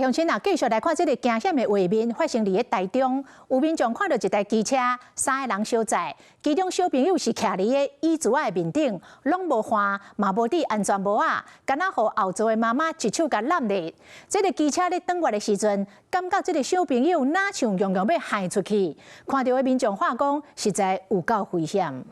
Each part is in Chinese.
鄉親啊，繼續來看這個驚險的畫面，發生在台中。有民眾看到一台機車，3個人相載，其中小朋友是徛在個椅子的面頂，攏無換，嘛無戴安全帽啊，敢若互後座的媽媽一手甲攬咧。這個機車咧轉彎的時陣，感覺這個小朋友哪像樣樣要害出去，看到的民眾話講，實在有夠危險。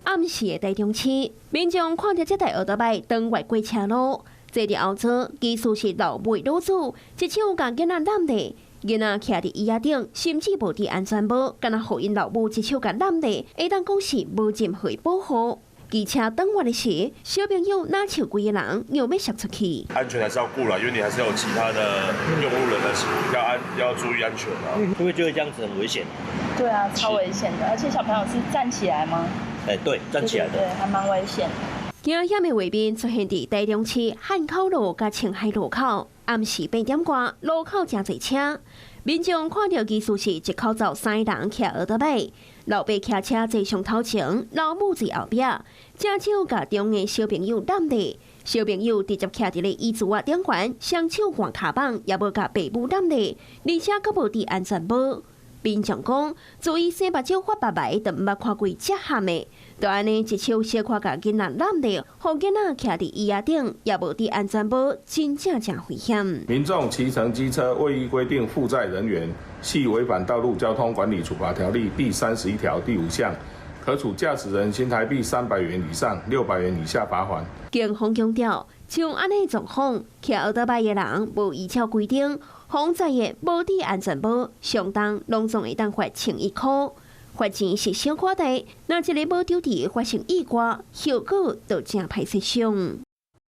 暗時的台中市，民眾看到這台奧多麥轉彎過車路。坐佇後座，技術是老妹老祖，一手甲囡仔攬咧，囡仔徛佇椅仔頂，甚至無戴安全帽，敢若互因老母一手甲攬咧，會當講是無任何保護。機車轉彎的時，小朋友哪像規個人又要摔出去。安全還是要顧啦，因為你還是有其他的用路人的，要注意安全啊。會不會覺得這樣子很危險？對啊，超危險的，而且小朋友是站起來嗎？對，站起來的，對，還蠻危險的。驚險的畫面出現在台中市漢口路甲青海路口，暗時8點外，路口真濟車，民眾看到技術是一口罩3個人徛奧多麥，老爸騎車坐上頭前，老母在後壁，正手甲中的小朋友攬咧，小朋友直接徛佇咧椅子仔頂懸，雙手換卡棒，也無甲爸母攬咧，而且閣無戴安全帽。民眾講，自伊生目睭發白白，都毋捌看過遮喊的。就安尼一手小可甲囡仔攬咧，互囡仔徛佇椅仔頂，也無戴安全帽，真正危險。民眾騎乘機車未依規定負載人員，係違反《道路交通管理處罰條例》第31條第5項，可處駕駛人新台幣300元以上600元以下罰款。警方強調，像安尼狀況，騎奧多麥的人無依照規定，防載的無戴安全帽，相當攏總會當罰1100塊。罰錢是小可大，若一個無丟地發生意外，後果就真歹勢上。